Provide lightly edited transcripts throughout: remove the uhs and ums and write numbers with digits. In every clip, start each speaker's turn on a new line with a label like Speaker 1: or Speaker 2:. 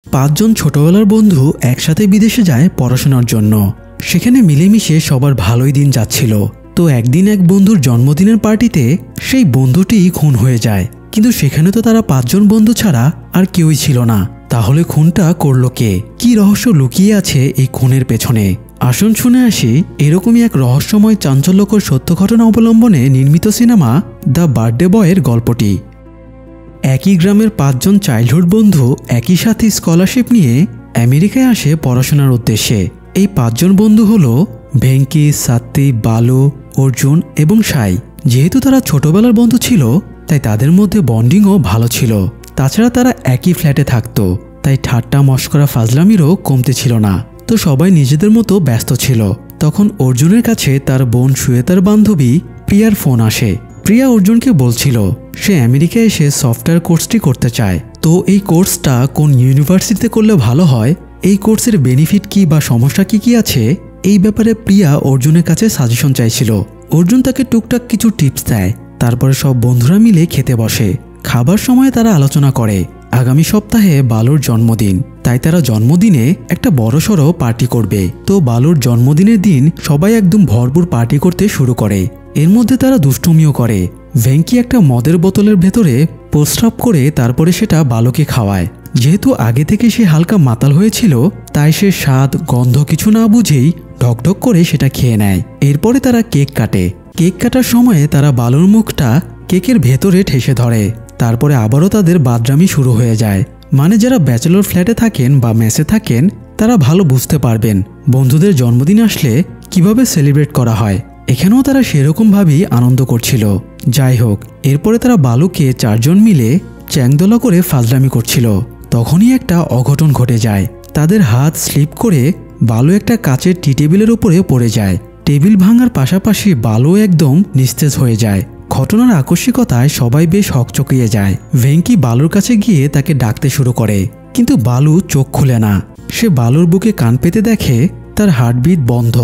Speaker 1: পাঁচজন ছোটবেলার বন্ধু একসাথে বিদেশে যায় পড়াশোনার জন্য। সেখানে মিলেমিশে সবার ভালোই দিন যাচ্ছিল। তো একদিন এক বন্ধুর জন্মদিনের পার্টিতে সেই বন্ধুটিই খুন হয়ে যায়। কিন্তু সেখানে তো তারা পাঁচজন বন্ধু ছাড়া আর কেউই ছিল না। তাহলে খুনটা করলো কে? কি রহস্য লুকিয়ে আছে এই খুনের পেছনে? আসুন শুনে আসি এরকমই এক রহস্যময় চাঞ্চল্যকর সত্য ঘটনা অবলম্বনে নির্মিত সিনেমা দ্য বার্থডে বয়ের গল্পটি। একই গ্রামের পাঁচজন চাইল্ডহুড বন্ধু একই সাথে স্কলারশিপ নিয়ে আমেরিকায় আসে পড়াশোনার উদ্দেশ্যে। এই পাঁচজন বন্ধু হলো ভেঙ্কি, সাত্তি, বালু, অর্জুন এবং সাই। যেহেতু তারা ছোটবেলার বন্ধু ছিল তাই তাদের মধ্যে বন্ডিংও ভালো ছিল। তাছাড়া তারা একই ফ্ল্যাটে থাকতো, তাই ঠাট্টা মশকরা ফাজলামিরও কমতে ছিল না। তো সবাই নিজেদের মতো ব্যস্ত ছিল। তখন অর্জুনের কাছে তার বোন শ্বেতার বান্ধবী প্রিয়ার ফোন আসে। প্রিয়া অর্জুনকে বলছিল সে আমেরিকায় এসে সফটওয়্যার কোর্সটি করতে চায়। তো এই কোর্সটা কোন ইউনিভার্সিটিতে করলে ভালো হয়, এই কোর্সের বেনিফিট কি বা সমস্যা কি আছে, এই ব্যাপারে প্রিয়া অর্জুনের কাছে সাজেশন চাইছিল। অর্জুন তাকে টুকটাক কিছু টিপস দেয়। তারপরে সব বন্ধুরা মিলে খেতে বসে। খাবার সময় তারা আলোচনা করে আগামী সপ্তাহে বালুর জন্মদিন, তাই তারা জন্মদিনে একটা বড়সড় পার্টি করবে। তো বালুর জন্মদিনের দিন সবাই একদম ভরপুর পার্টি করতে শুরু করে। এর মধ্যে তারা দুষ্টুমিও করে। ভেঙ্কি একটা মদের বোতলের ভেতরে প্রস্রাব করে তারপরে সেটা বালুকে খাওয়ায়। যেহেতু আগে থেকে সে হালকা মাতাল হয়েছিল তাই সে স্বাদ গন্ধ কিছু না বুঝেই ঢকঢক করে সেটা খেয়ে নেয়। এরপরে তারা কেক কাটে। কেক কাটার সময়ে তারা বালুর মুখটা কেকের ভেতরে ঠেসে ধরে। তারপরে আবারও তাদের বাদরামি শুরু হয়ে যায়। মানে যারা ব্যাচেলর ফ্ল্যাটে থাকেন বা মেসে থাকেন তারা ভালো বুঝতে পারবেন বন্ধুদের জন্মদিন আসলে কিভাবে সেলিব্রেট করা হয়। এখানেও তারা সেরকমভাবেই আনন্দ করছিল। যাই হোক, এরপরে তারা বালুকে চারজন মিলে চ্যাংদোলা করে ফাজলামি করছিল। তখনই একটা অঘটন ঘটে যায়। তাদের হাত স্লিপ করে বালু একটা কাচের টি টেবিলের উপরে পড়ে যায়। টেবিল ভাঙার পাশাপাশি বালু একদম নিস্তেজ হয়ে যায়। ঘটনার আকস্মিকতায় সবাই বেশ হকচকিয়ে যায়। ভেঙ্কি বালুর কাছে গিয়ে তাকে ডাকতে শুরু করে, কিন্তু বালু চোখ খুলে না। সে বালুর বুকে কান পেতে দেখে তার হার্টবিট বন্ধ।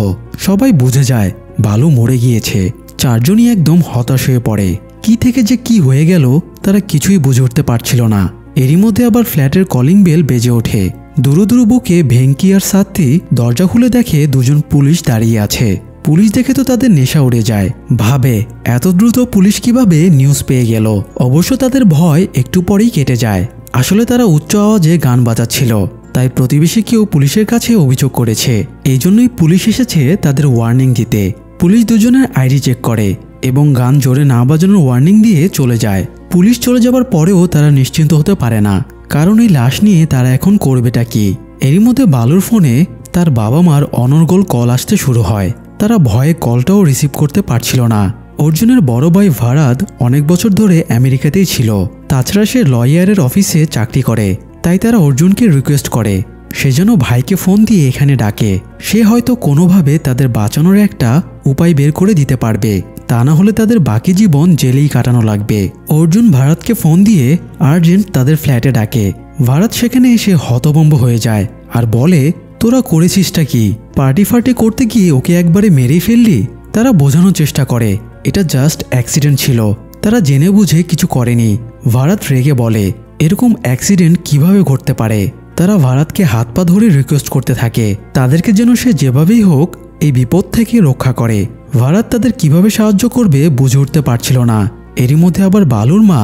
Speaker 1: সবাই বুঝে যায় বালু মরে গিয়েছে। চারজনই একদম হতাশ হয়ে পড়ে। কি থেকে যে কি হয়ে গেল তারা কিছুই বুঝে উঠতে পারছিল না। এরই মধ্যে আবার ফ্ল্যাটের কলিং বেল বেজে ওঠে। দুরু দুরু বুকে ভেঙ্কি আর সাত্তি দরজা খুলে দেখে দুজন পুলিশ দাঁড়িয়ে আছে। পুলিশ দেখে তো তাদের নেশা উড়ে যায়। ভাবে এত দ্রুত পুলিশ কিভাবে নিউজ পেয়ে গেল। অবশ্য তাদের ভয় একটু পরেই কেটে যায়। আসলে তারা উচ্চ আওয়াজে গান বাজাচ্ছিল, তাই প্রতিবেশী কেউ পুলিশের কাছে অভিযোগ করেছে। এই জন্যই পুলিশ এসেছে তাদের ওয়ার্নিং দিতে। পুলিশ দুজনের আইডি চেক করে এবং গান জোরে না বাজানোর ওয়ার্নিং দিয়ে চলে যায়। পুলিশ চলে যাবার পরেও তারা নিশ্চিন্ত হতে পারে না, কারণ এই লাশ নিয়ে তারা এখন করবেটা কি। এরই মধ্যে বালুর ফোনে তার বাবা মার অনর্গল কল আসতে শুরু হয়। তারা ভয়ে কলটাও রিসিভ করতে পারছিল না। অর্জুনের বড় ভাই ভারাদ অনেক বছর ধরে আমেরিকাতেই ছিল। তাছাড়া সে লয়ারের অফিসে চাকরি করে। তাই তারা অর্জুনকে রিকোয়েস্ট করে সে যেন ভাইকে ফোন দিয়ে এখানে ডাকে। সে হয়তো কোনোভাবে তাদের বাঁচানোর একটা উপায় বের করে দিতে পারবে, তা না হলে তাদের বাকি জীবন জেলেই কাটানো লাগবে। অর্জুন ভারাতকে ফোন দিয়ে আর্জেন্ট তাদের ফ্ল্যাটে ডাকে। ভারাত সেখানে এসে হতভম্ব হয়ে যায় আর বলে, তোরা করেছিসটা কি? পার্টি ফার্টি করতে গিয়ে ওকে একবারে মেরেই ফেললি। তারা বোঝানোর চেষ্টা করে এটা জাস্ট অ্যাক্সিডেন্ট ছিল, তারা জেনে বুঝে কিছু করেনি। ভারাত রেগে বলে এরকম অ্যাক্সিডেন্ট কিভাবে ঘটতে পারে। তারা ভারাতকে হাত পা ধরে রিকোয়েস্ট করতে থাকে তাদেরকে যেন সে যেভাবেই হোক এই বিপদ থেকে রক্ষা করে। ভারাত তাদের কিভাবে সাহায্য করবে বুঝে উঠতে পারছিল না। এরই মধ্যে আবার বালুর মা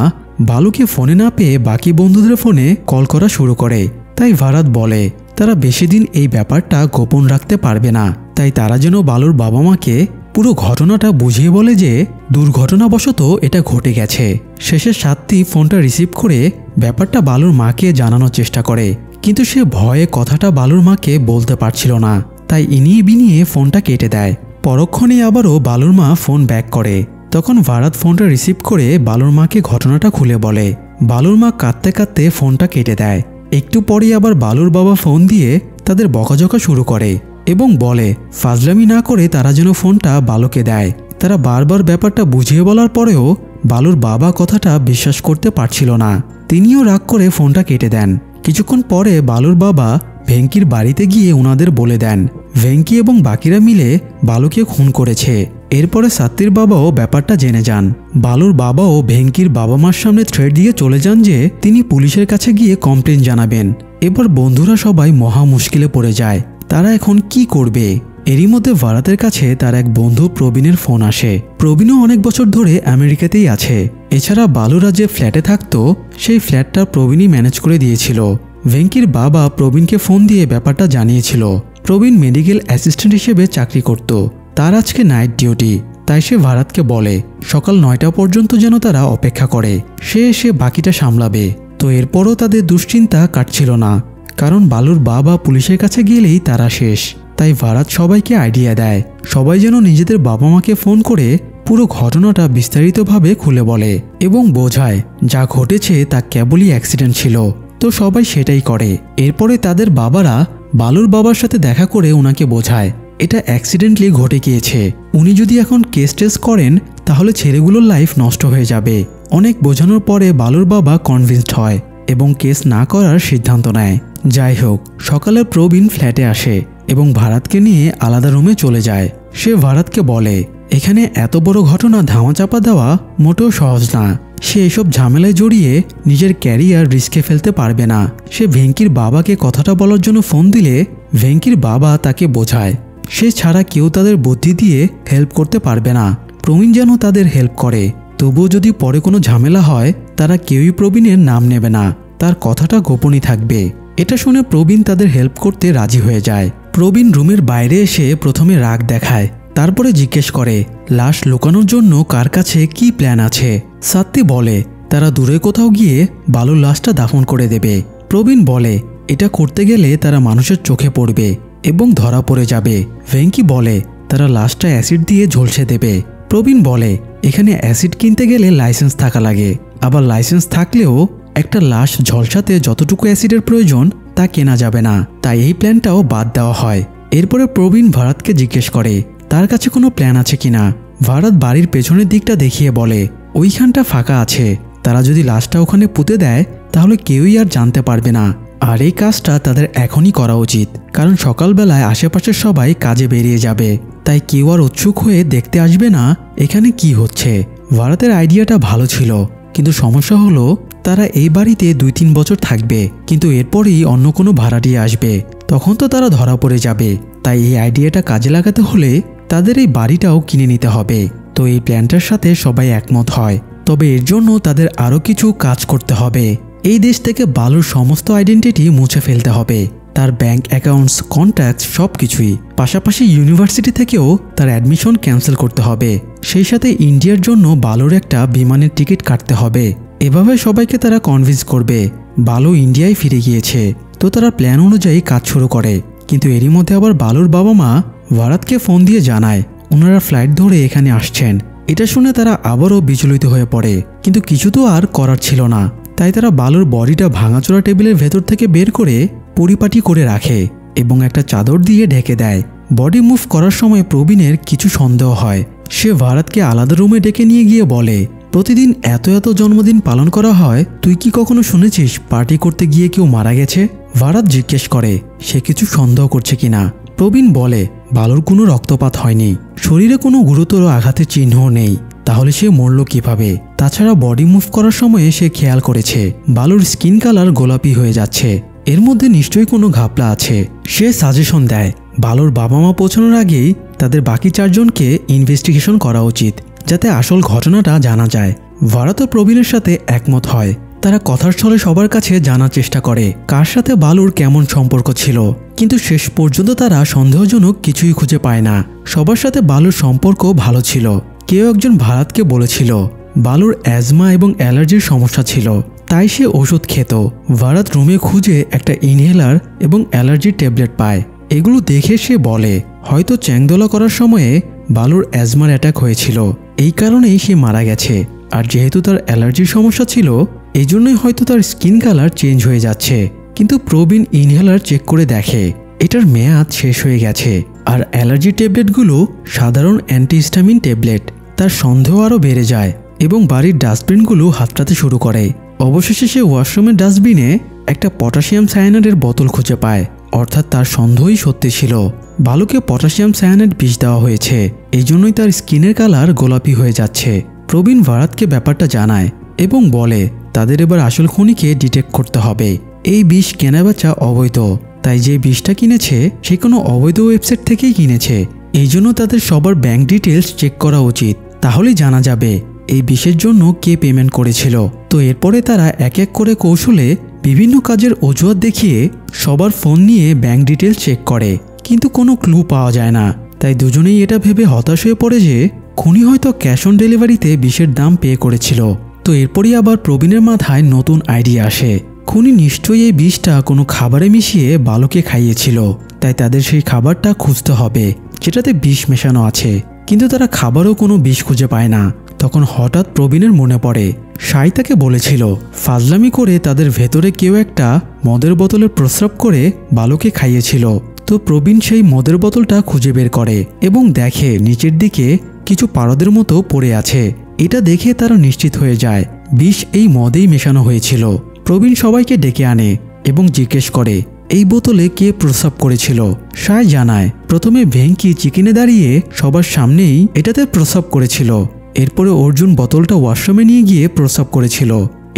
Speaker 1: বালুকে ফোনে না পেয়ে বাকি বন্ধুদের ফোনে কল করা শুরু করে। তাই ভারাত বলে তারা বেশি দিন এই ব্যাপারটা গোপন রাখতে পারবে না। তাই তারা যেন বালুর বাবা মাকে পুরো ঘটনাটা বুঝিয়ে বলে যে দুর্ঘটনাবশত এটা ঘটে গেছে। শেষে সাত্তি ফোনটা রিসিভ করে ব্যাপারটা বালুর মাকে জানানোর চেষ্টা করে, কিন্তু সে ভয়ে কথাটা বালুর মাকে বলতে পারছিল না। তাই ইনিয়ে বিনিয়ে ফোনটা কেটে দেয়। পরক্ষণেই আবারও বালুর মা ফোন ব্যাক করে। তখন ভারাত ফোনটা রিসিভ করে বালুর মাকে ঘটনাটা খুলে বলে। বালুর মা কাঁদতে কাঁদতে ফোনটা কেটে দেয়। একটু পরেই আবার বালুর বাবা ফোন দিয়ে তাদের বকাঝকা শুরু করে এবং বলে ফাজলামি না করে তারা যেন ফোনটা বালুকে দেয়। তারা বারবার ব্যাপারটা বুঝিয়ে বলার পরেও বালুর বাবা কথাটা বিশ্বাস করতে পারছিল না। তিনিও রাগ করে ফোনটা কেটে দেন। কিছুক্ষণ পরে বালুর বাবা ভেঙ্কির বাড়িতে গিয়ে ওনাদের বলে দেন ভেঙ্কি এবং বাকিরা মিলে বালুকে খুন করেছে। এরপরে সাত্তির বাবাও ব্যাপারটা জেনে যান। বালুর বাবাও ভেঙ্কির বাবা মার সামনে থ্রেট দিয়ে চলে যান যে তিনি পুলিশের কাছে গিয়ে কমপ্লেন জানাবেন। এবার বন্ধুরা সবাই মহা মুশকিলে পড়ে যায়। তারা এখন কি করবে? এরই মধ্যে ভারাতের কাছে তার এক বন্ধু প্রবীণের ফোন আসে। প্রবীণও অনেক বছর ধরে আমেরিকাতেই আছে। এছাড়া বালুরা যে ফ্ল্যাটে থাকতো সেই ফ্ল্যাটটা প্রবীণই ম্যানেজ করে দিয়েছিল। ভেঙ্কির বাবা প্রবীণকে ফোন দিয়ে ব্যাপারটা জানিয়েছিল। প্রবীণ মেডিকেল অ্যাসিস্ট্যান্ট হিসেবে চাকরি করত। তার আজকে নাইট ডিউটি, তাই সে ভারাতকে বলে সকাল 9টা পর্যন্ত যেন তারা অপেক্ষা করে, সে এসে বাকিটা সামলাবে। তো এরপরও তাদের দুশ্চিন্তা কাটছিল না, কারণ বালুর বাবা পুলিশের কাছে গেলেই তারা শেষ। তাই ভারাত সবাইকে আইডিয়া দেয় সবাই যেন নিজেদের বাবা মাকে ফোন করে পুরো ঘটনাটা বিস্তারিতভাবে খুলে বলে এবং বোঝায় যা ঘটেছে তা কেবলই অ্যাক্সিডেন্ট ছিল। তো সবাই সেটাই করে। এরপরে তাদের বাবারা বালুর বাবার সাথে দেখা করে ওনাকে বোঝায় এটা অ্যাক্সিডেন্টলি ঘটে গিয়েছে। উনি যদি এখন কেস টেস করেন তাহলে ছেলেগুলোর লাইফ নষ্ট হয়ে যাবে। অনেক বোঝানোর পরে বালুর বাবা কনভিন্সড হয় এবং কেস না করার সিদ্ধান্ত নেয়। যাই হোক, সকালে প্রবীণ ফ্ল্যাটে আসে এবং ভারাতকে নিয়ে আলাদা রুমে চলে যায়। সে ভারাতকে বলে এখানে এত বড় ঘটনা ধামাচাপা দেওয়া মোটেও সহজ না। সে এসব ঝামেলায় জড়িয়ে নিজের ক্যারিয়ার রিস্কে ফেলতে পারবে না। সে ভেঙ্কির বাবাকে কথাটা বলার জন্য ফোন দিলে ভেঙ্কির বাবা তাকে বোঝায় সে ছাড়া কেউ তাদের বুদ্ধি দিয়ে হেল্প করতে পারবে না। প্রবীণ যেন তাদের হেল্প করে, তবুও যদি পরে কোনো ঝামেলা হয় তারা কেউই প্রবীণের নাম নেবে না, তার কথাটা গোপনই থাকবে। এটা শুনে প্রবীণ তাদের হেল্প করতে রাজি হয়ে যায়। প্রবীণ রুমের বাইরে এসে প্রথমে রাগ দেখায়, তারপরে জিজ্ঞেস করে লাশ লুকানোর জন্য কার কাছে কি প্ল্যান আছে। সাত্তি বলে তারা দূরে কোথাও গিয়ে বালুর লাশটা দাফন করে দেবে। প্রবীণ বলে এটা করতে গেলে তারা মানুষের চোখে পড়বে এবং ধরা পড়ে যাবে। ভেঙ্কি বলে তারা লাশটা অ্যাসিড দিয়ে ঝলসে দেবে। প্রবীণ বলে এখানে অ্যাসিড কিনতে গেলে লাইসেন্স থাকা লাগে, আবার লাইসেন্স থাকলেও একটা লাশ ঝলসাতে যতটুকু অ্যাসিডের প্রয়োজন তা কেনা যাবে না, তাই এই প্ল্যানটাও বাদ দেওয়া হয়। এরপরে প্রবীণ ভারাতকে জিজ্ঞেস করে তার কাছে কোনো প্ল্যান আছে কিনা। ভারাত বাড়ির পেছনের দিকটা দেখিয়ে বলে ওইখানটা ফাঁকা আছে, তারা যদি লাশটা ওখানে পুঁতে দেয় তাহলে কেউই আর জানতে পারবে না। আর এই কাজটা তাদের এখনই করা উচিত, কারণ সকালবেলায় আশেপাশের সবাই কাজে বেরিয়ে যাবে, তাই কেউ আর উৎসুক হয়ে দেখতে আসবে না এখানে কি হচ্ছে। ভারাতের আইডিয়াটা ভালো ছিল, কিন্তু সমস্যা হলো তারা এই বাড়িতে 2-3 বছর থাকবে, কিন্তু এরপরই অন্য কোনো ভাড়াটিয়া আসবে, তখন তো তারা ধরা পড়ে যাবে। তাই এই আইডিয়াটা কাজে লাগাতে হলে তাদের এই বাড়িটাও কিনে নিতে হবে। তো এই প্ল্যানটার সাথে সবাই একমত হয়, তবে এর জন্য তাদের আরও কিছু কাজ করতে হবে। এই দেশ থেকে বালুর সমস্ত আইডেন্টিটি মুছে ফেলতে হবে, তার ব্যাংক অ্যাকাউন্টস, কন্ট্যাক্টস সবকিছুই। পাশাপাশি ইউনিভার্সিটি থেকেও তার অ্যাডমিশন ক্যান্সেল করতে হবে। সেই সাথে ইন্ডিয়ার জন্য বালুর একটা বিমানের টিকিট কাটতে হবে। এভাবে সবাইকে তারা কনভিন্স করবে বালু ইন্ডিয়ায় ফিরে গিয়েছে। তো তারা প্ল্যান অনুযায়ী কাজ শুরু করে। কিন্তু এরই মধ্যে আবার বালুর বাবা মা ভারাতকে ফোন দিয়ে জানায় ওনারা ফ্লাইট ধরে এখানে আসছেন। এটা শুনে তারা আবারও বিচলিত হয়ে পড়ে, কিন্তু কিছু তো আর করার ছিল না। তাই তারা বালুর বডিটা ভাঙাচোরা টেবিলের ভেতর থেকে বের করে পরিপাটি করে রাখে এবং একটা চাদর দিয়ে ঢেকে দেয়। বডি মুভ করার সময় প্রবীণের কিছু সন্দেহ হয়। সে ভারাতকে আলাদা রুমে ডেকে নিয়ে গিয়ে বলে প্রতিদিন এত এত জন্মদিন পালন করা হয়, তুই কি কখনো শুনেছিস পার্টি করতে গিয়ে কেউ মারা গেছে? ভারাত জিজ্ঞেস করে সে কিছু সন্দেহ করছে কিনা। প্রবীণ বলে বালুর কোনো রক্তপাত হয়নি, শরীরে কোনো গুরুতর আঘাতের চিহ্নও নেই, তাহলে সে মরল কিভাবে? তাছাড়া বডি মুভ করার সময়ে সে খেয়াল করেছে বালুর স্কিন কালার গোলাপি হয়ে যাচ্ছে, এর মধ্যে নিশ্চয়ই কোনো ঘাপলা আছে। সে সাজেশন দেয় বালুর বাবা মা পৌঁছানোর আগেই তাদের বাকি 4 জনকে ইনভেস্টিগেশন করা উচিত, যাতে আসল ঘটনাটা জানা যায়। ভারাত ও প্রবীণের সাথে একমত হয়। তারা কথার ছলে সবার কাছে জানার চেষ্টা করে কার সাথে বালুর কেমন সম্পর্ক ছিল, কিন্তু শেষ পর্যন্ত তারা সন্দেহজনক কিছুই খুঁজে পায় না। সবার সাথে বালুর সম্পর্ক ভালো ছিল। কেউ একজন ভারাতকে বলেছিল বালুর অ্যাজমা এবং অ্যালার্জির সমস্যা ছিল, তাই সে ওষুধ খেত। ভারাত রুমে খুঁজে একটা ইনহেলার এবং অ্যালার্জির ট্যাবলেট পায়। এগুলো দেখে সে বলে হয়তো চ্যাংদোলা করার সময়ে বালুর অ্যাজমার অ্যাটাক হয়েছিল, এই কারণেই সে মারা গেছে। আর যেহেতু তার অ্যালার্জির সমস্যা ছিল, এই জন্যই হয়তো তার স্কিন কালার চেঞ্জ হয়ে যাচ্ছে। কিন্তু প্রবীণ ইনহেলার চেক করে দেখে এটার মেয়াদ শেষ হয়ে গেছে, আর অ্যালার্জি ট্যাবলেটগুলো সাধারণ অ্যান্টিহিস্টামিন ট্যাবলেট। তার সন্দেহ আরও বেড়ে যায় এবং বাড়ির ডাস্টবিনগুলো হাতড়াতে শুরু করে। অবশেষে সে ওয়াশরুমের ডাস্টবিনে একটা পটাশিয়াম সায়ানাইডের বোতল খুঁজে পায়, অর্থাৎ তার সন্দেহই সত্যি ছিল। বালুকে পটাশিয়াম সায়ানাইড বিষ দেওয়া হয়েছে, এই জন্যই তার স্কিনের কালার গোলাপি হয়ে যাচ্ছে। প্রবীণ ভারাতকে ব্যাপারটা জানায় এবং বলে তাদের এবার আসল খুনিকে ডিটেক্ট করতে হবে। এই বিষ কেনাবেচা অবৈধ, তাই যে বিষটা কিনেছে সে কোনো অবৈধ ওয়েবসাইট থেকেই কিনেছে। এই জন্য তাদের সবার ব্যাংক ডিটেলস চেক করা উচিত, তাহলেই জানা যাবে এই বিষের জন্য কে পেমেন্ট করেছিল। তো এরপরে তারা এক এক করে কৌশলে বিভিন্ন কাজের অজুহাত দেখিয়ে সবার ফোন নিয়ে ব্যাংক ডিটেলস চেক করে, কিন্তু কোনো ক্লু পাওয়া যায় না। তাই দুজনেই এটা ভেবে হতাশ হয়ে পড়ে যে খুনি হয়তো ক্যাশ অন ডেলিভারিতে বিষের দাম পে করেছিল। তো এরপরই আবার প্রবীণের মাথায় নতুন আইডিয়া আসে। খুনি নিশ্চয়ই এই বিষটা কোনো খাবারে মিশিয়ে বালুকে খাইয়েছিল, তাই তাদের সেই খাবারটা খুঁজতে হবে যেটাতে বিষ মেশানো আছে। কিন্তু তারা খাবারও কোনো বিষ খুঁজে পায় না। তখন হঠাৎ প্রবীণের মনে পড়ে সাই তাকে বলেছিল ফাজলামি করে তাদের ভেতরে কেউ একটা মদের বোতলে প্রস্রাব করে বালুকে খাইয়েছিল। তো প্রবীণ সেই মদের বোতলটা খুঁজে বের করে এবং দেখে নিচের দিকে কিছু পারদের মতো পড়ে আছে। এটা দেখে তারা নিশ্চিত হয়ে যায় বিষ এই মদেই মেশানো হয়েছিল। প্রবীণ সবাইকে ডেকে আনে এবং জিজ্ঞেস করে এই বোতলে কে প্রস্রাব করেছিল। সাই জানায় প্রথমে ভেঙ্কি চিকেনে দাঁড়িয়ে সবার সামনেই এটাতে প্রস্রাব করেছিল। এরপরে অর্জুন বোতলটা ওয়াশরুমে নিয়ে গিয়ে প্রস্রাব করেছিল।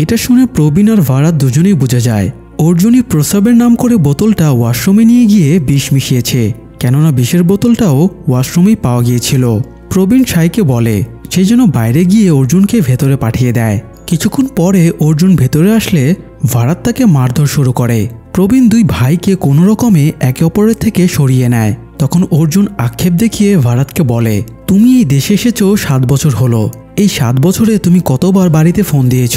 Speaker 1: এটা শুনে প্রবীণ আর ভারাত দুজনেই বুঝে যায় অর্জুনই প্রস্রাবের নাম করে বোতলটা ওয়াশরুমে নিয়ে গিয়ে বিষ মিশিয়েছে, কেননা বিষের বোতলটাও ওয়াশরুমেই পাওয়া গিয়েছিল। প্রবীণ সাইকে বলে সে যেন বাইরে গিয়ে অর্জুনকে ভেতরে পাঠিয়ে দেয়। কিছুক্ষণ পরে অর্জুন ভেতরে আসলে ভারাত তাকে মারধর শুরু করে। প্রবীণ দুই ভাইকে কোনো রকমে একে অপরের থেকে সরিয়ে নেয়। তখন অর্জুন আক্ষেপ দেখিয়ে ভারাতকে বলে তুমি এই দেশে এসেছো 7 বছর হলো। এই 7 বছরে তুমি কতবার বাড়িতে ফোন দিয়েছ,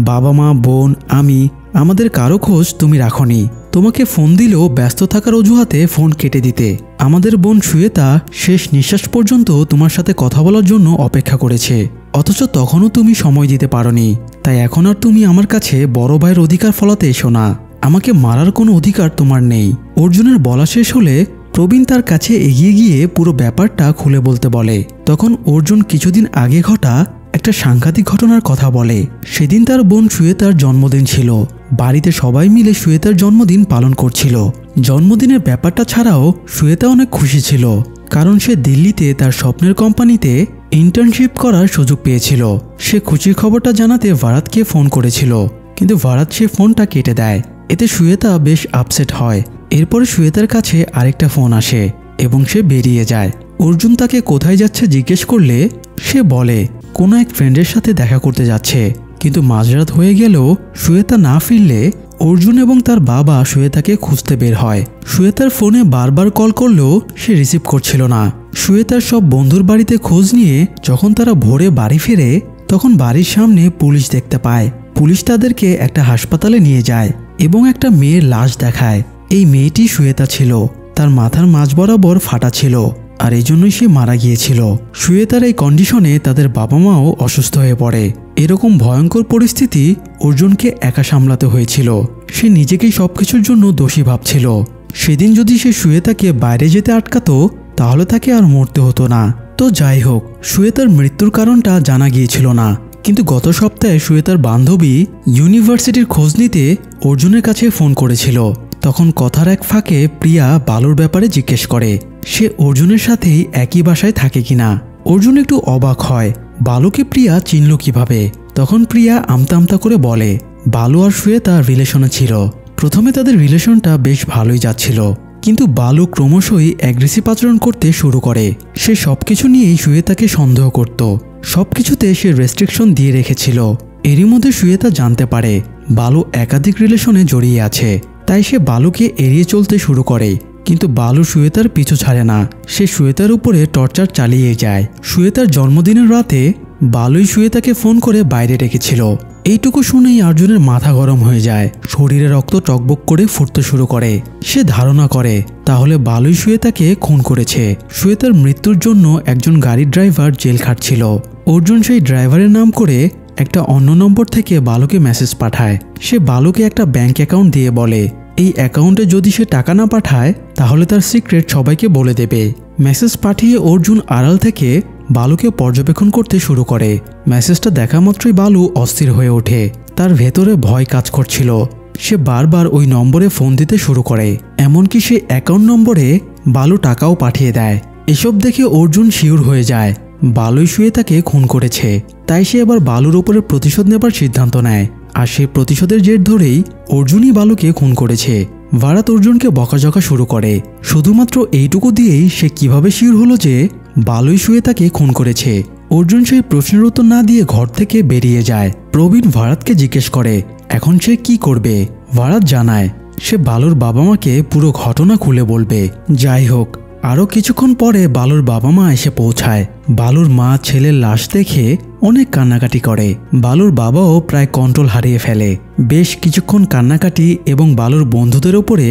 Speaker 1: বাবা মা বোন আমি, আমাদের কারো খোঁজ তুমি রাখনি। তোমাকে ফোন দিলেও ব্যস্ত থাকার অজুহাতে ফোন কেটে দিতে। আমাদের বোন শ্বেতা শেষ নিঃশ্বাস পর্যন্ত তোমার সাথে কথা বলার জন্য অপেক্ষা করেছে, অথচ তখনও তুমি সময় দিতে পারোনি। তাই এখন আর তুমি আমার কাছে বড় ভাইয়ের অধিকার ফলাতে এসো না, আমাকে মারার কোনো অধিকার তোমার নেই। অর্জুনের বলা শেষ হলে প্রবীণ তার কাছে এগিয়ে গিয়ে পুরো ব্যাপারটা খুলে বলতে বলে। তখন অর্জুন কিছুদিন আগে ঘটা একটা সাংঘাতিক ঘটনার কথা বলে। সেদিন তার বোন শ্বেতার জন্মদিন ছিল। বাড়িতে সবাই মিলে শ্বেতার জন্মদিন পালন করছিল। জন্মদিনের ব্যাপারটা ছাড়াও শ্বেতা অনেক খুশি ছিল, কারণ সে দিল্লিতে তার স্বপ্নের কোম্পানিতে ইন্টার্নশিপ করার সুযোগ পেয়েছিল। সে খুশির খবরটা জানাতে ভারাতকে ফোন করেছিল, কিন্তু ভারাত সে ফোনটা কেটে দেয়। এতে শ্বেতা বেশ আপসেট হয়। এরপরে শ্বেতার কাছে আরেকটা ফোন আসে এবং সে বেরিয়ে যায়। অর্জুন তাকে কোথায় যাচ্ছে জিজ্ঞেস করলে সে বলে কোনো এক ফ্রেন্ডের সাথে দেখা করতে যাচ্ছে। কিন্তু মাঝরাত হয়ে গেলেও শ্বেতা না ফিরলে অর্জুন এবং তার বাবা শ্বেতাকে খুঁজতে বের হয়। শ্বেতার ফোনে বারবার কল করলেও সে রিসিভ করছিল না। শ্বেতার সব বন্ধুর বাড়িতে খোঁজ নিয়ে যখন তারা ভোরে বাড়ি ফেরে তখন বাড়ির সামনে পুলিশ দেখতে পায়। পুলিশ তাদেরকে একটা হাসপাতালে নিয়ে যায় এবং একটা মেয়ের লাশ দেখায়। এই মেয়েটি শ্বেতা ছিল, তার মাথার মাঝ বরাবর ফাটা ছিল, আর এই জন্যই সে মারা গিয়েছিল। শ্বেতার এই কন্ডিশনে তাদের বাবা মাও অসুস্থ হয়ে পড়ে। এরকম ভয়ঙ্কর পরিস্থিতি অর্জুনকে একা সামলাতে হয়েছিল। সে নিজেকেই সবকিছুর জন্য দোষী ভাবছিল। সেদিন যদি সে শ্বেতাকে বাইরে যেতে আটকাতো তাহলে তাকে আর মরতে হতো না। তো যাই হোক, শ্বেতার মৃত্যুর কারণটা জানা গিয়েছিল না, কিন্তু গত সপ্তাহে শ্বেতার বান্ধবী ইউনিভার্সিটির খোঁজ নিতে অর্জুনের কাছে ফোন করেছিল। তখন কথার এক ফাঁকে প্রিয়া বালুর ব্যাপারে জিজ্ঞেস করে সে অর্জুনের সাথেই একই বাসায় থাকে কিনা। অর্জুন একটু অবাক হয়, বালুকে প্রিয়া চিনল কিভাবে। তখন প্রিয়া আমতা আমতা করে বলে বালু আর শ্বেতা রিলেশনে ছিল। প্রথমে তাদের রিলেশনটা বেশ ভালোই যাচ্ছিল, কিন্তু বালু ক্রমশই অ্যাগ্রেসিভ আচরণ করতে শুরু করে। সে সবকিছু নিয়েই শ্বেতাকে সন্দেহ করত, সবকিছুতে সে রেস্ট্রিকশন দিয়ে রেখেছিল। এরই মধ্যে শ্বেতা জানতে পারে বালু একাধিক রিলেশনে জড়িয়ে আছে, তাই সে বালুকে এড়িয়ে চলতে শুরু করে। কিন্তু বালু শ্বেতার পিছু ছাড়ে না, সে শ্বেতার উপরে টর্চার চালিয়ে যায়। শ্বেতার জন্মদিনের রাতে বালুই শ্বেতাকে ফোন করে বাইরে রেখেছিল। এইটুকু শুনেই অর্জুনের মাথা গরম হয়ে যায়, শরীরে রক্ত টকবক করে ফুটতে শুরু করে। সে ধারণা করে তাহলে বালুই শ্বেতাকে খুন করেছে। শ্বেতার মৃত্যুর জন্য একজন গাড়ির ড্রাইভার জেল খাটছিল। অর্জুন সেই ড্রাইভারের নাম করে একটা অন্য নম্বর থেকে বালুকে মেসেজ পাঠায়। সে বালুকে একটা ব্যাংক অ্যাকাউন্ট দিয়ে বলে এই অ্যাকাউন্টে যদি সে টাকা না পাঠায় তাহলে তার সিক্রেট সবাইকে বলে দেবে। মেসেজ পাঠিয়ে অর্জুন আড়াল থেকে বালুকে পর্যবেক্ষণ করতে শুরু করে। মেসেজটা দেখা মাত্রই বালু অস্থির হয়ে ওঠে, তার ভেতরে ভয় কাজ করছিল। সে বারবার ওই নম্বরে ফোন দিতে শুরু করে, এমনকি সে অ্যাকাউন্ট নম্বরে বালু টাকাও পাঠিয়ে দেয়। এসব দেখে অর্জুন শিওর হয়ে যায় বালুই শ্বেতাকে খুন করেছে। তাই সে এবার বালুর উপরে প্রতিশোধ নেবার সিদ্ধান্ত নেয় আর সেই প্রতিশোধের জের ধরেই অর্জুনই বালুকে খুন করেছে। ভারাত অর্জুনকে বকাঝকা শুরু করে, শুধুমাত্র এইটুকু দিয়েই সে কিভাবে শিওর হলো যে বালুই শ্বেতাকে খুন করেছে। অর্জুন সেই প্রশ্নের উত্তর না দিয়ে ঘর থেকে বেরিয়ে যায়। প্রবীণ ভারাতকে জিজ্ঞেস করে এখন সে কি করবে। ভারাত জানায় সে বালুর বাবা মাকে পুরো ঘটনা খুলে বলবে। যাই হোক, আরও কিছুক্ষণ পরে বালুর বাবা মা এসে পৌঁছায়। বালুর মা ছেলের লাশ দেখে অনেক কান্নাকাটি করে। বালুর বাবাও প্রায় কন্ট্রোল হারিয়ে ফেলে। বেশ কিছুক্ষণ কান্নাকাটি এবং বালুর বন্ধুদের ওপরে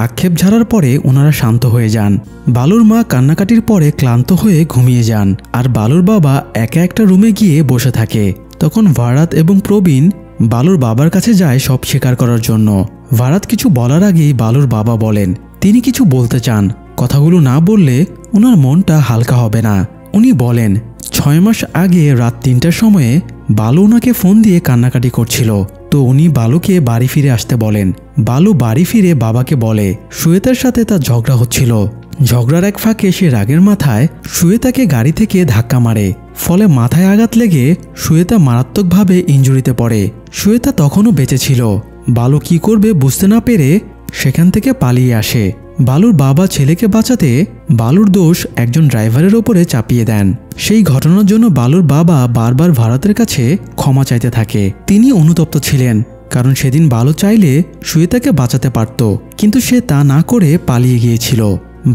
Speaker 1: আক্ষেপ ঝাড়ার পরে ওনারা শান্ত হয়ে যান। বালুর মা কান্নাকাটির পরে ক্লান্ত হয়ে ঘুমিয়ে যান, আর বালুর বাবা একা একটা রুমে গিয়ে বসে থাকে। তখন ভারাত এবং প্রবীণ বালুর বাবার কাছে যায় সব স্বীকার করার জন্য। ভারাত কিছু বলার আগেই বালুর বাবা বলেন তিনি কিছু বলতে চান, কথাগুলো না বললে ওনার মনটা হালকা হবে না। উনি বলেন 6 মাস আগে রাত 3টার সময়ে বালু ওনাকে ফোন দিয়ে কান্নাকাটি করছিল, তো উনি বালুকে বাড়ি ফিরে আসতে বলেন। বালু বাড়ি ফিরে বাবাকে বলে শ্বেতার সাথে তার ঝগড়া হচ্ছিল। ঝগড়ার এক ফাঁকে সে রাগের মাথায় শ্বেতাকে গাড়ি থেকে ধাক্কা মারে, ফলে মাথায় আঘাত লেগে শ্বেতা মারাত্মকভাবে ইনজুরিতে পড়ে। শ্বেতা তখনও বেঁচে ছিল। বালু কি করবে বুঝতে না পেরে সেখান থেকে পালিয়ে আসে। বালুর বাবা ছেলেকে বাঁচাতে বালুর দোষ একজন ড্রাইভারের ওপরে চাপিয়ে দেন। সেই ঘটনার জন্য বালুর বাবা বারবার ভারাতের কাছে ক্ষমা চাইতে থাকে। তিনি অনুতপ্ত ছিলেন, কারণ সেদিন বালু চাইলে শ্বেতাকে বাঁচাতে পারত, কিন্তু সে তা না করে পালিয়ে গিয়েছিল।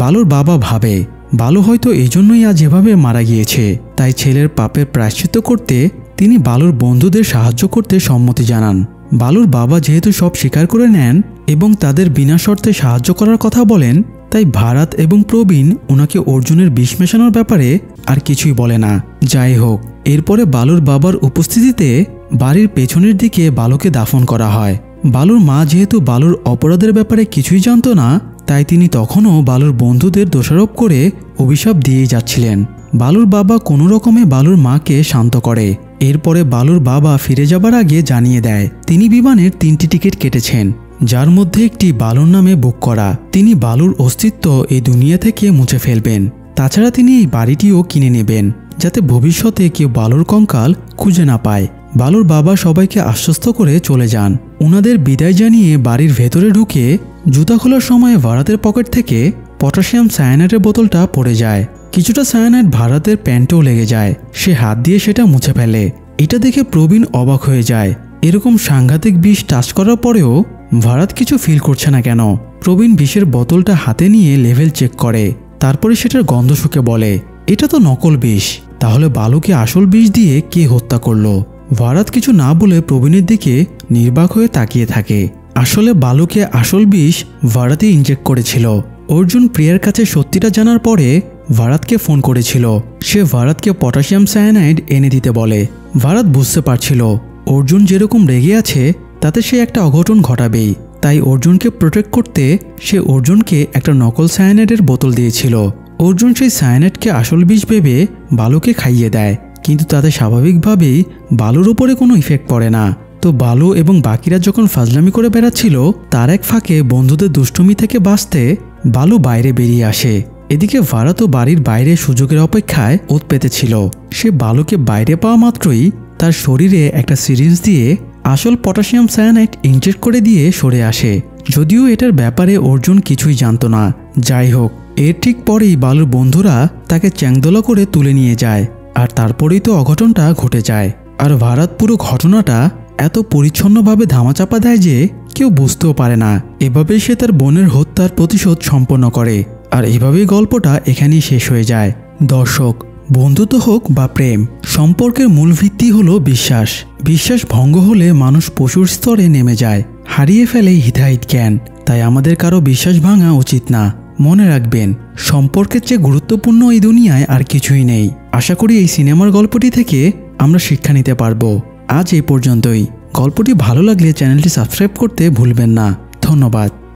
Speaker 1: বালুর বাবা ভাবে বালু হয়তো এই জন্যই আজ এভাবে মারা গিয়েছে। তাই ছেলের পাপের প্রায়শ্চিত্ত করতে তিনি বালুর বন্ধুদের সাহায্য করতে সম্মতি জানান। বালুর বাবা যেহেতু সব স্বীকার করে নেন এবং তাদের বিনা শর্তে সাহায্য করার কথা বলেন, তাই ভারাত এবং প্রবীণ ওনাকে অর্জুনের বিষ মেশানোর ব্যাপারে আর কিছুই বলে না। যাই হোক, এরপরে বালুর বাবার উপস্থিতিতে বাড়ির পেছনের দিকে বালুকে দাফন করা হয়। বালুর মা যেহেতু বালুর অপরাধের ব্যাপারে কিছুই জানত না, তাই তিনি তখনও বালুর বন্ধুদের দোষারোপ করে অভিশাপ দিয়েই যাচ্ছিলেন। বালুর বাবা কোনো রকমে বালুর মাকে শান্ত করে। এরপরে বালুর বাবা ফিরে যাবার আগে জানিয়ে দেয় তিনি বিমানের 3টি টিকিট কেটেছেন, যার মধ্যে একটি বালুর নামে বুক করা। তিনি বালুর অস্তিত্ব এই দুনিয়া থেকে মুছে ফেলবেন। তাছাড়া তিনি এই বাড়িটিও কিনে নেবেন, যাতে ভবিষ্যতে কেউ বালুর কঙ্কাল খুঁজে না পায়। বালুর বাবা সবাইকে আশ্বস্ত করে চলে যান। ওনাদের বিদায় জানিয়ে বাড়ির ভেতরে ঢুকে জুতা খোলার সময় ভারাতের পকেট থেকে পটাশিয়াম সায়ানাইডের বোতলটা পড়ে যায়। কিছুটা সায়ানাইড ভারাতের প্যান্টেও লেগে যায়। সে হাত দিয়ে সেটা মুছে ফেলে। এটা দেখে প্রবীণ অবাক হয়ে যায়। এরকম সাংঘাতিক বিষ টাচ করার পরেও ভারাত কিছু ফিল করছে না কেন। প্রবীণ বিষের বোতলটা হাতে নিয়ে লেভেল চেক করে, তারপরে সেটার গন্ধ শুকে বলে এটা তো নকল বিষ। তাহলে বালুকে আসল বিষ দিয়ে কে হত্যা করলো? ভারাত কিছু না বলে প্রবীণের দিকে নির্বাক হয়ে তাকিয়ে থাকে। আসলে বালুকে আসল বিষ ভারাতই ইনজেক্ট করেছিল। অর্জুন প্রিয়ার কাছে সত্যিটা জানার পরে ভারাতকে ফোন করেছিল। সে ভারাতকে পটাশিয়াম সায়ানাইড এনে দিতে বলে। ভারাত বুঝতে পারছিল অর্জুন যেরকম রেগে আছে তাতে সে একটা অঘটন ঘটাবেই, তাই অর্জুনকে প্রোটেক্ট করতে সে অর্জুনকে একটা নকল সায়ানাইডের বোতল দিয়েছিল। অর্জুন সেই সায়ানাইডকে আসল বিষ ভেবে বালুকে খাইয়ে দেয়, কিন্তু তাতে স্বাভাবিকভাবেই বালুর উপরে কোনো ইফেক্ট পড়ে না। তো বালু এবং বাকিরা যখন ফাজলামি করে বেড়াচ্ছিল, তার এক ফাঁকে বন্ধুদের দুষ্টুমি থেকে বাঁচতে বালু বাইরে বেরিয়ে আসে। এদিকে ভারাতও বাড়ির বাইরে সুযোগের অপেক্ষায় ওত পেতেছিল। সে বালুকে বাইরে পাওয়া মাত্রই তার শরীরে একটা সিরিঞ্জ দিয়ে আসল পটাশিয়াম সায়ানাইড ইনজেক্ট করে দিয়ে সরে আসে। যদিও এটার ব্যাপারে অর্জুন কিছুই জানত না। যাই হোক, এর ঠিক পরেই বালুর বন্ধুরা তাকে চ্যাংদোলা করে তুলে নিয়ে যায়, আর তারপরেই তো অঘটনটা ঘটে যায়। আর ভারাত পুরো ঘটনাটা এত পরিচ্ছন্নভাবে ধামাচাপা দেয় যে কেউ বুঝতেও পারে না। এভাবেই সে তার বোনের হত্যার প্রতিশোধ সম্পন্ন করে। আর এভাবেই গল্পটা এখানেই শেষ হয়ে যায়। দর্শক, বন্ধুত্ব হোক বা প্রেম, সম্পর্কের মূল ভিত্তি হলো বিশ্বাস। বিশ্বাস ভঙ্গ হলে মানুষ পশুর স্তরে নেমে যায়, হারিয়ে ফেলে হিতাহিত জ্ঞান। তাই আমাদের কারো বিশ্বাস ভাঙা উচিত না। মনে রাখবেন, সম্পর্কের চেয়ে গুরুত্বপূর্ণ এই দুনিয়ায় আর কিছুই নেই। আশা করি এই সিনেমার গল্পটি থেকে আমরা শিক্ষা নিতে পারবো। আজ এই পর্যন্তই। গল্পটি ভালো লাগলে চ্যানেলটি সাবস্ক্রাইব করতে ভুলবেন না। ধন্যবাদ।